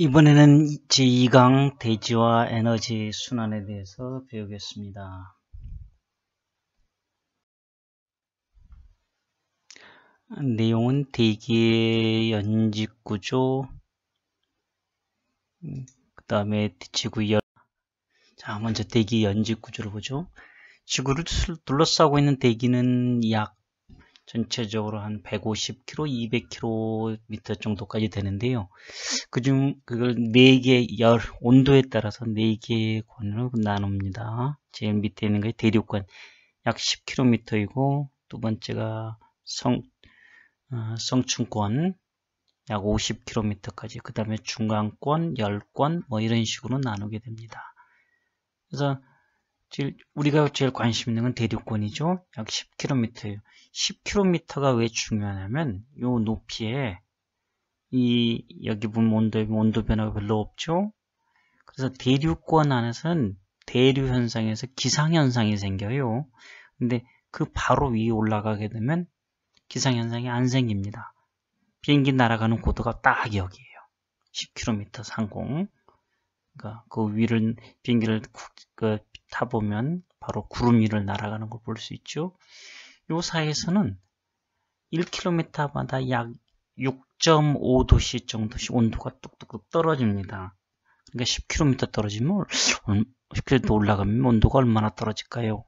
이번에는 제2강 대지와 에너지 순환에 대해서 배우겠습니다. 내용은 대기의 연직구조, 그 다음에 지구 열. 자, 먼저 대기 연직구조를 보죠. 지구를 둘러싸고 있는 대기는 약 전체적으로 한 150km, 200km 정도까지 되는데요. 그걸 4개 온도에 따라서 4개의 권으로 나눕니다. 제일 밑에 있는 게 대륙권 약 10km이고, 두 번째가 성층권 약 50km까지, 그 다음에 중간권, 열권 뭐 이런 식으로 나누게 됩니다. 그래서 우리가 제일 관심 있는 건 대륙권이죠. 약 10km예요. 10km가 왜 중요하냐면 요 높이에 여기 보면 온도 변화가 별로 없죠. 그래서 대륙권 안에서는 대류 현상에서 기상 현상이 생겨요. 근데 그 바로 위에 올라가게 되면 기상 현상이 안 생깁니다. 비행기 날아가는 고도가 딱 여기에요. 10km 상공. 그러니까 그 위를 비행기를 타보면 바로 구름 위를 날아가는 걸 볼 수 있죠. 요 사이에서는 1km마다 약 6.5도씨 정도씩 온도가 뚝뚝뚝 떨어집니다. 그러니까 10km 떨어지면 10km 올라가면 온도가 얼마나 떨어질까요?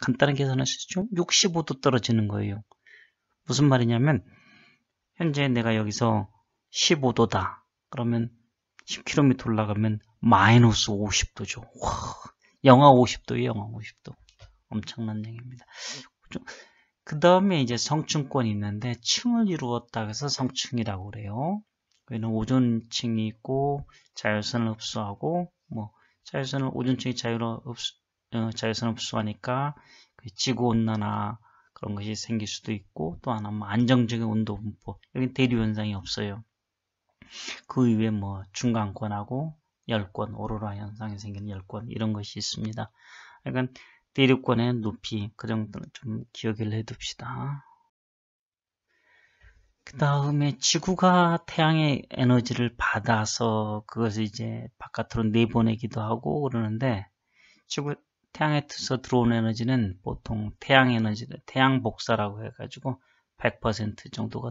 간단한 계산할 수 있죠. 65도 떨어지는 거예요. 무슨 말이냐면 현재 내가 여기서 15도다. 그러면 10km 올라가면 마이너스 50도죠. 와, 영하 50도예요. 영하 50도. 엄청난 얘기입니다. 그 다음에 이제 성층권이 있는데 층을 이루었다 해서 성층이라고 그래요. 여기는 오존층이 있고 자외선을 흡수하고 자외선을 오존층이 자외선 흡수하니까 지구 온난화 그런 것이 생길 수도 있고, 또 하나 안정적인 온도 분포. 여기 대류 현상이 없어요. 그 이외에 중간권하고 열권, 오로라 현상이 생기는 열권 이런 것이 있습니다. 그러니까 대륙권의 높이 그 정도는 좀 기억을 해둡시다. 그 다음에 지구가 태양의 에너지를 받아서 그것을 이제 바깥으로 내보내기도 하고 그러는데, 태양에서 들어오는 에너지는 보통 태양 에너지를 태양 복사라고 해가지고 100% 정도가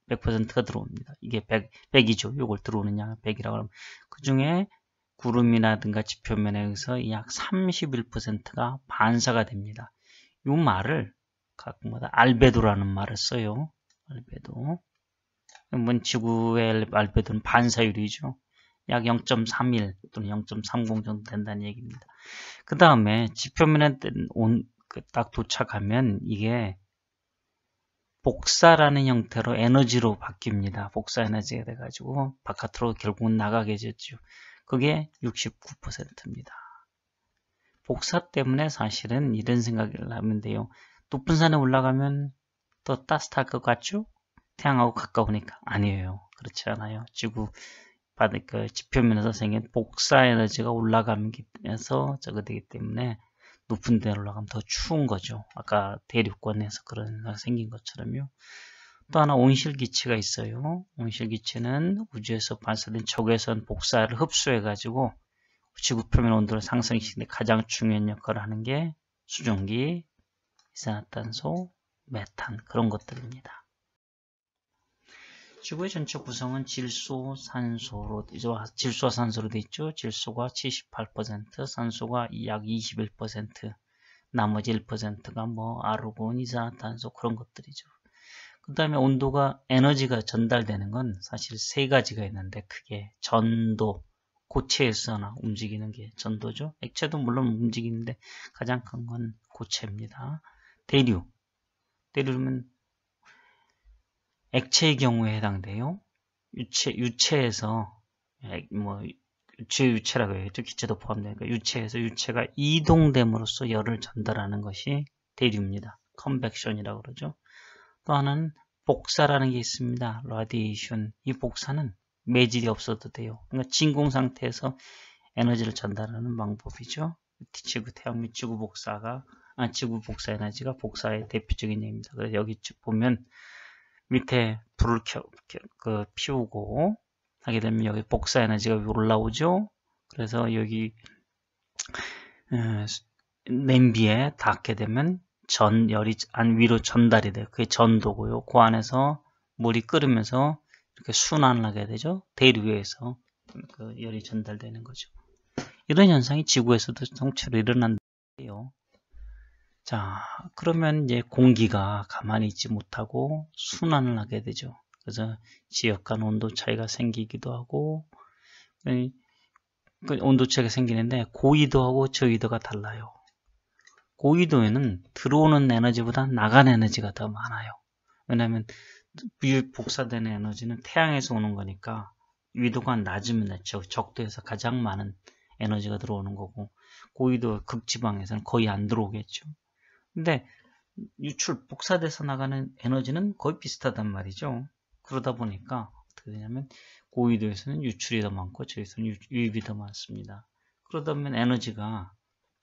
100%가 들어옵니다. 이게 100이죠. 요걸 들어오는 양은 100이라고 하면 그 중에 구름이라든가 지표면에 의해서 약 31%가 반사가 됩니다. 요 말을 가끔마다 알베도라는 말을 써요. 알베도. 지구의 알베도는 반사율이죠. 약 0.31 또는 0.30 정도 된다는 얘기입니다. 그 다음에 지표면에 딱 도착하면 이게 복사라는 형태로 에너지로 바뀝니다. 복사 에너지가 돼가지고 바깥으로 결국은 나가게 되죠. 그게 69%입니다. 복사 때문에 사실은 이런 생각을 하면 돼요. 높은 산에 올라가면 더 따뜻할 것 같죠? 태양하고 가까우니까. 아니에요. 그렇지 않아요. 지표면에서 생긴 복사 에너지가 올라가면서 되기 때문에 높은 데 올라가면 더 추운 거죠. 아까 대륙권에서 그런 현상이 생긴 것처럼요. 또 하나 온실기체가 있어요. 온실기체는 우주에서 발사된 적외선 복사를 흡수해 가지고 지구 표면 온도를 상승시키는데 가장 중요한 역할을 하는 게 수증기, 이산화탄소, 메탄 그런 것들입니다. 지구의 전체 구성은 질소와 산소로 되어 있죠. 질소가 78%, 산소가 약 21%, 나머지 1%가 아르곤, 이산화탄소 그런 것들이죠. 그 다음에 에너지가 전달되는 건 사실 세 가지가 있는데, 크게 전도, 고체에서나 움직이는 게 전도죠. 액체도 물론 움직이는데 가장 큰 건 고체입니다. 대류는 액체의 경우에 해당돼요. 유체에서 유체라고 해야죠. 기체도 포함되니까 유체에서 유체가 이동됨으로써 열을 전달하는 것이 대류입니다. 컨벡션이라고 그러죠. 또 하나는 복사라는 게 있습니다. 라디에이션. 이 복사는 매질이 없어도 돼요. 그러니까 진공 상태에서 에너지를 전달하는 방법이죠. 태양 및 지구 복사 에너지가 복사의 대표적인 예입니다. 그래서 여기 보면 밑에 불을 피우고 하게 되면 여기 복사 에너지가 올라오죠. 그래서 여기 냄비에 닿게 되면 열이 안 위로 전달이 돼요. 그게 전도고요. 그 안에서 물이 끓으면서 이렇게 순환을 하게 되죠. 대류에서 그 열이 전달되는 거죠. 이런 현상이 지구에서도 통째로 일어난대요. 자, 그러면 이제 공기가 가만히 있지 못하고 순환을 하게 되죠. 그래서 지역 간 온도 차이가 생기기도 하고, 그 온도 차이가 생기는데 고緯도하고 저緯도가 달라요. 고緯도에는 들어오는 에너지보다 나가는 에너지가 더 많아요. 왜냐하면 복사되는 에너지는 태양에서 오는 거니까 위도가 낮으면 적도에서 가장 많은 에너지가 들어오는 거고, 고緯도 극지방에서는 거의 안 들어오겠죠. 근데 복사돼서 나가는 에너지는 거의 비슷하단 말이죠. 그러다 보니까 어떻게 되냐면 고緯도에서는 유출이 더 많고 저기서는 유입이 더 많습니다. 그러다 보면 에너지가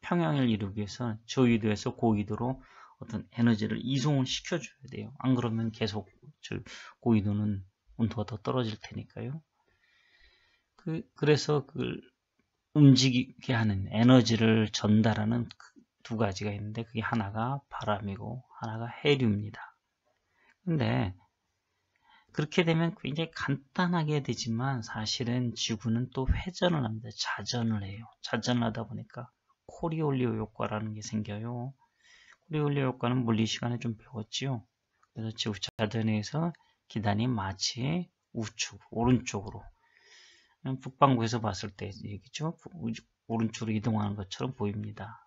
평형을 이루기 위해서 저緯도에서 고緯도로 어떤 에너지를 이송을 시켜줘야 돼요. 안 그러면 계속 고緯도는 온도가 더 떨어질 테니까요. 그래서 움직이게 하는 에너지를 전달하는 두 가지가 있는데 그게 하나가 바람이고 하나가 해류입니다. 근데 그렇게 되면 굉장히 간단하게 되지만 사실은 지구는 또 회전을 합니다. 자전을 해요. 자전을 하다 보니까 코리올리오 효과라는 게 생겨요. 코리올리오 효과는 물리 시간에 좀 배웠지요. 그래서 지구 자전에 의해서 기단이 마치 우측, 오른쪽으로 북반구에서 봤을 때 얘기죠. 오른쪽으로 이동하는 것처럼 보입니다.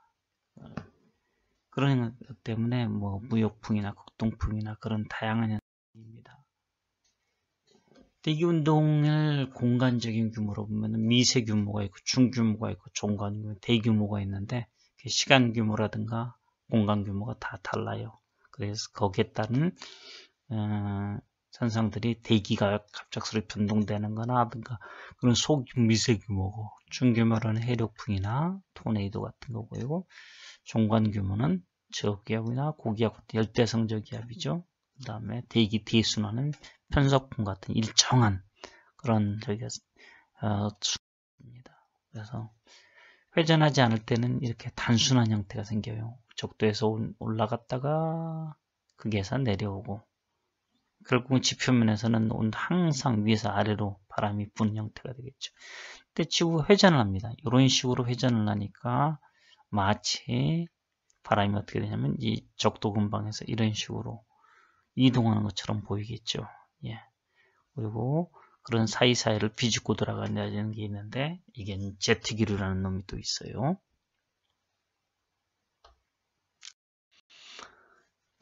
그런 것 때문에 뭐 무역풍이나 극동풍이나 그런 다양한 현상입니다. 대기운동을 공간적인 규모로 보면 미세 규모가 있고 중규모가 있고 종간 대규모가 있는데 시간 규모라든가 공간 규모가 다 달라요. 그래서 거기에 따른 현상들이 대기가 갑작스럽게 변동되는 거나 하든가 그런 미세 규모고, 중규모로는 해력풍이나 토네이도 같은 거 보이고, 종간 규모는 저기압이나 고기압 같은 열대성적 기압이죠. 그 다음에 대기 대순환은 편석풍 같은 일정한 그런 순환입니다. 그래서 회전하지 않을 때는 이렇게 단순한 형태가 생겨요. 적도에서 올라갔다가 극에서 내려오고, 결국은 지표면에서는 항상 위에서 아래로 바람이 부는 형태가 되겠죠. 근데 지구가 회전을 합니다. 이런 식으로 회전을 하니까 마치 바람이 어떻게 되냐면 이 적도 근방에서 이런 식으로 이동하는 것처럼 보이겠죠. 예. 그리고 그런 사이사이를 비집고 돌아가는 게 있는데 이게 제트기류라는 놈이 또 있어요.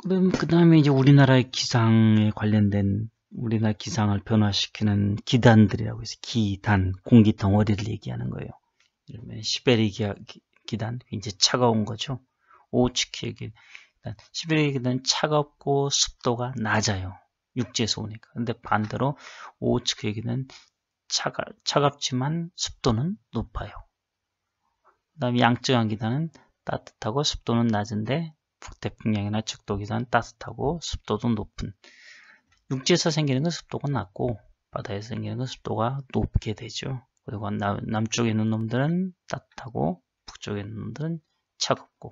그럼 그 다음에 이제 우리나라의 기상에 관련된 우리나라 기상을 변화시키는 기단들이라고 해서 기단, 공기 덩어리를 얘기하는 거예요. 그러면 시베리아 기단, 굉장히 차가운 거죠. 오츠키의 기단, 시베리아 기단은 차갑고 습도가 낮아요. 육지에서 오니까. 근데 반대로 오츠키의 기단은 차갑지만 습도는 높아요. 그 다음에 양쯔강 기단은 따뜻하고 습도는 낮은데 북태평양이나 적도 기단은 따뜻하고 습도도 높은, 육지에서 생기는 건 습도가 낮고 바다에서 생기는 건 습도가 높게 되죠. 그리고 남쪽에 있는 놈들은 따뜻하고 북쪽에 있는 놈들은 차갑고,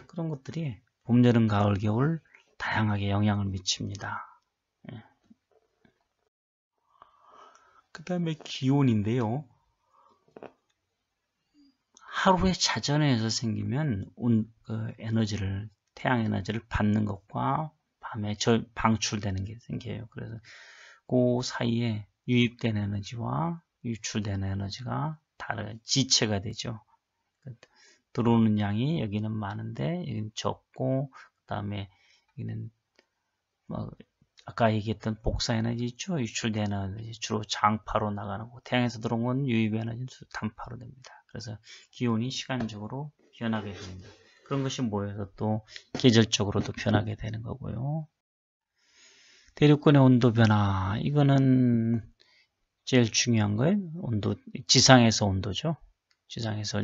그런 것들이 봄, 여름, 가을, 겨울 다양하게 영향을 미칩니다. 예. 그 다음에 기온인데요. 하루에 자전에서 생기면 에너지를, 태양 에너지를 받는 것과 밤에 방출되는 게 생겨요. 그래서 그 사이에 유입된 에너지와 유출되는 에너지가 다른 지체가 되죠. 들어오는 양이 여기는 많은데 여기는 적고, 그 다음에 여기는 아까 얘기했던 복사 에너지 있죠. 유출되는 에너지 주로 장파로 나가는 거고, 태양에서 들어온 건 유입 에너지는 단파로 됩니다. 그래서 기온이 시간적으로 변하게 됩니다. 그런 것이 모여서 또 계절적으로도 변하게 되는 거고요. 대륙권의 온도 변화, 이거는 제일 중요한 거예요. 온도, 지상에서 온도죠. 지상에서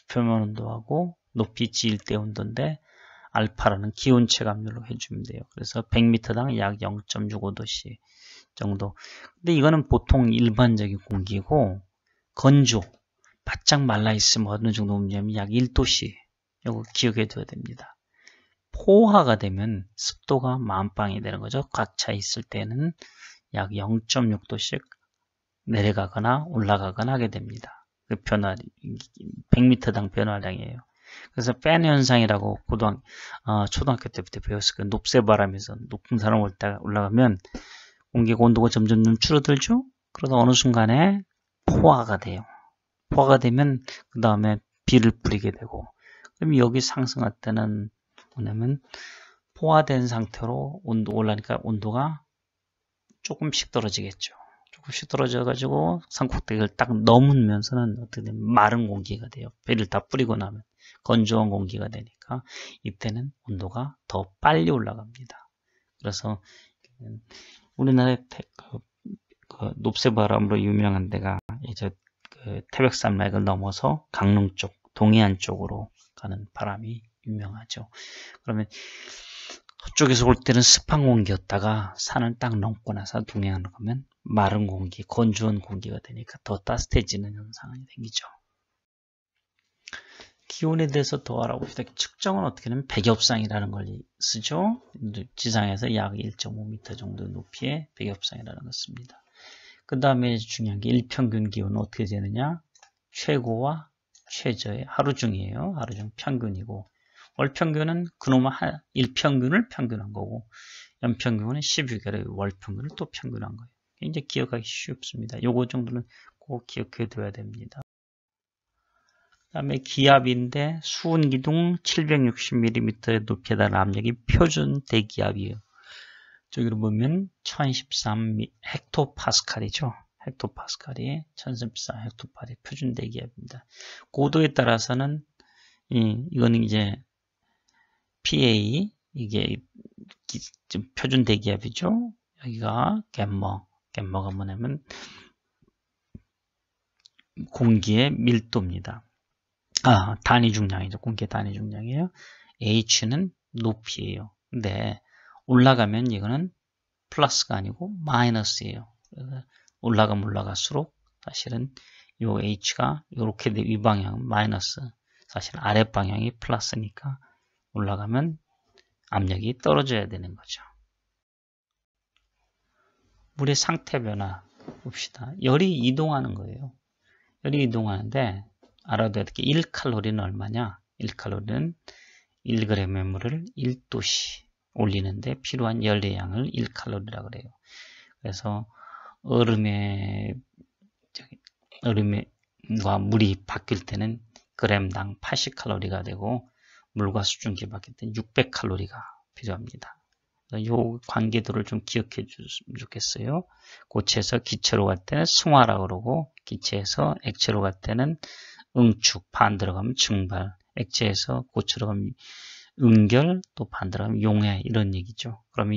표면 온도하고 높이 지일대 온도인데 알파라는 기온 체감률로 해주면 돼요. 그래서 100m당 약 0.65도씨 정도. 근데 이거는 보통 일반적인 공기고, 건조, 바짝 말라있으면 어느 정도 오냐면 약 1도씨. 이거 기억해 둬야 됩니다. 포화가 되면 습도가 만빵이 되는 거죠. 꽉 차 있을 때는 약 0.6도씩 내려가거나 올라가거나 하게 됩니다. 그 변화, 100m당 변화량이에요. 그래서 팬 현상이라고 초등학교 때부터 배웠을 거예요. 높새바람에서 높은 사람 올라가면 공기가 온도가 점점 줄어들죠? 그러다 어느 순간에 포화가 돼요. 포화가 되면 그 다음에 비를 뿌리게 되고, 그럼 여기 상승할 때는 뭐냐면 포화된 상태로 올라니까 온도가 조금씩 떨어지겠죠. 조금씩 떨어져가지고 산꼭대기를 딱 넘으면서는 어떻게 되면 마른 공기가 돼요. 비를 다 뿌리고 나면 건조한 공기가 되니까 이때는 온도가 더 빨리 올라갑니다. 그래서 우리나라의 높새바람으로 유명한 데가 이제 태백산맥을 넘어서 강릉 쪽, 동해안 쪽으로 가는 바람이 유명하죠. 그러면 그쪽에서 올 때는 습한 공기였다가 산을 딱 넘고 나서 동해안으로 가면 마른 공기, 건조한 공기가 되니까 더 따뜻해지는 현상이 생기죠. 기온에 대해서 더 알아봅시다. 측정은 어떻게 하면 백엽상이라는 걸 쓰죠. 지상에서 약 1.5m 정도 높이의 백엽상이라는 걸 씁니다. 그 다음에 중요한 게 일평균 기온은 어떻게 되느냐? 최고와 최저의 하루 중이에요. 하루 중 평균이고, 월평균은 그놈의 일평균을 평균한 거고, 연평균은 12개월의 월평균을 또 평균한 거예요. 이제 기억하기 쉽습니다. 요거 정도는 꼭 기억해 둬야 됩니다. 그 다음에 기압인데 수온기둥 760mm의 높이에 달한 압력이 표준 대기압이에요. 저기로 보면 1013 헥토파스칼이죠. 헥토파스칼이 1013 헥토파스칼이 표준 대기압입니다. 고도에 따라서는 이거는 이제 PA, 이게 표준 대기압이죠. 여기가 갬머가 뭐냐면 공기의 밀도입니다. 단위 중량이죠. 공기의 단위 중량이에요. H는 높이에요. 근데 올라가면 이거는 플러스가 아니고 마이너스예요. 올라가면 올라갈수록 사실은 요 H가 이렇게 이 방향 마이너스, 사실 아래 방향이 플러스니까 올라가면 압력이 떨어져야 되는 거죠. 물의 상태 변화 봅시다. 열이 이동하는 거예요. 열이 이동하는데 알아둬야 될 게 1칼로리는 얼마냐? 1칼로리는 1g의 물을 1도씨 올리는데 필요한 열의 양을 1칼로리라고 그래요. 그래서 얼음과 물이 바뀔 때는 g당 80칼로리가 되고, 물과 수증기 바뀔 때는 600칼로리가 필요합니다. 이 관계도를 좀 기억해 주셨으면 좋겠어요. 고체에서 기체로 갈 때는 승화라고 그러고, 기체에서 액체로 갈 때는 응축, 반 들어가면 증발, 액체에서 고체로 가면 응결, 또 반 들어가면 용해, 이런 얘기죠. 그럼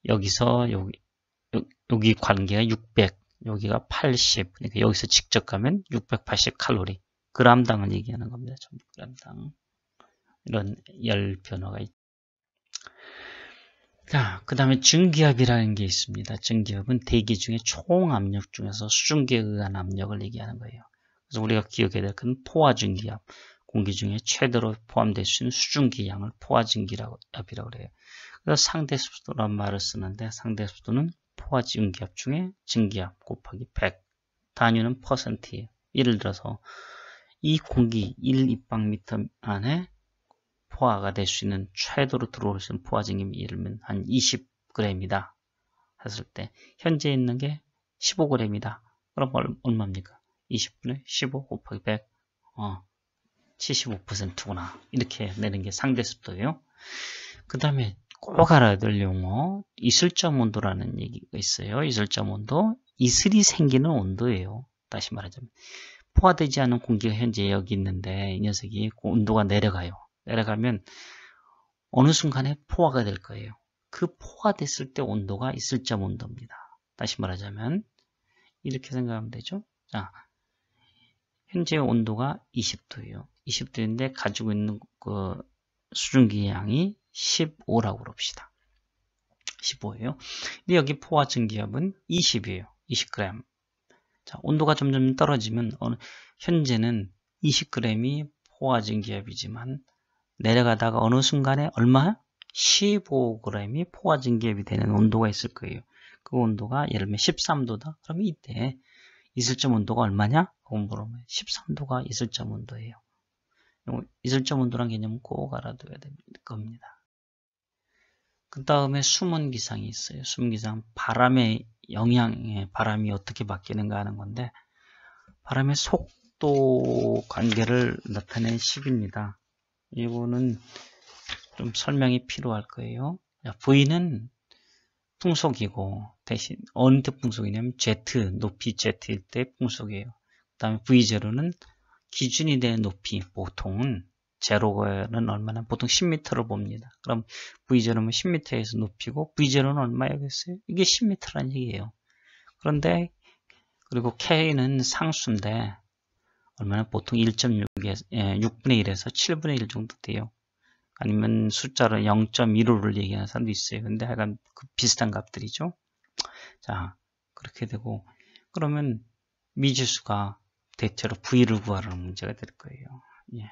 여기서 여기 관계가 600, 여기가 80, 그러니까 여기서 직접 가면 680 칼로리, g당을 얘기하는 겁니다. 전부 g당. 이런 열 변화가 있죠. 자, 그 다음에 증기압이라는 게 있습니다. 증기압은 대기 중에 총 압력 중에서 수증기에 의한 압력을 얘기하는 거예요. 그래서 우리가 기억해야 될 건 포화증기압, 공기 중에 최대로 포함될 수 있는 수증기 양을 포화증기압이라고 그래요. 그래서 상대수도란 말을 쓰는데, 상대수도는 포화증기압 중에 증기압 곱하기 100, 단위는 퍼센트예요. 예를 들어서 이 공기 1입방미터 안에 포화가 될 수 있는, 최대로 들어올 수 있는 포화증기압이 예를 들면 한 20g이다 했을 때 현재 있는 게 15g이다. 그럼 얼마입니까? 20분의 15 곱하기 100, 75%구나. 이렇게 내는 게 상대습도예요. 그 다음에 꼭 알아야 될 용어, 이슬점 온도라는 얘기가 있어요. 이슬점 온도, 이슬이 생기는 온도예요. 다시 말하자면 포화되지 않은 공기가 현재 여기 있는데 이 녀석이 온도가 내려가요. 내려가면 어느 순간에 포화가 될 거예요. 그 포화됐을 때 온도가 이슬점 온도입니다. 다시 말하자면 이렇게 생각하면 되죠. 자, 현재 온도가 20도예요. 20도인데 가지고 있는 그 수증기 양이 15라고 그럽시다. 15예요. 근데 여기 포화 증기압은 20이에요. 20g. 자, 온도가 점점 떨어지면 현재는 20g이 포화 증기압이지만 내려가다가 어느 순간에 얼마? 15g이 포화 증기압이 되는 온도가 있을 거예요. 그 온도가 예를 들면 13도다. 그러면 이때 이슬점 온도가 얼마냐? 물어보면 13도가 이슬점 온도예요. 이슬점 온도란 개념은 꼭 알아둬야 될 겁니다. 그 다음에 숨은 기상이 있어요. 숨은 기상, 바람의 영향에 바람이 어떻게 바뀌는가 하는 건데, 바람의 속도 관계를 나타낸 식입니다. 이거는 좀 설명이 필요할 거예요. V는 풍속이고, 대신 어느 때 풍속이냐면 Z, 높이 Z일 때 풍속이에요. 그 다음에 V0는 기준이 되는 높이, 보통은 제로는 얼마나? 보통 10m를 봅니다. 그럼 V0는 10m에서 높이고 V0는 얼마였어요? 이게 10m란 얘기예요. 그런데 그리고 K는 상수인데 얼마나? 보통 1.6분의 1에서 7분의 1 정도 돼요. 아니면 숫자를 0.15를 얘기하는 사람도 있어요. 근데 하여간 그 비슷한 값들이죠. 자, 그렇게 되고 그러면 미지수가 대체로 V를 구하라는 문제가 될 거예요. 예.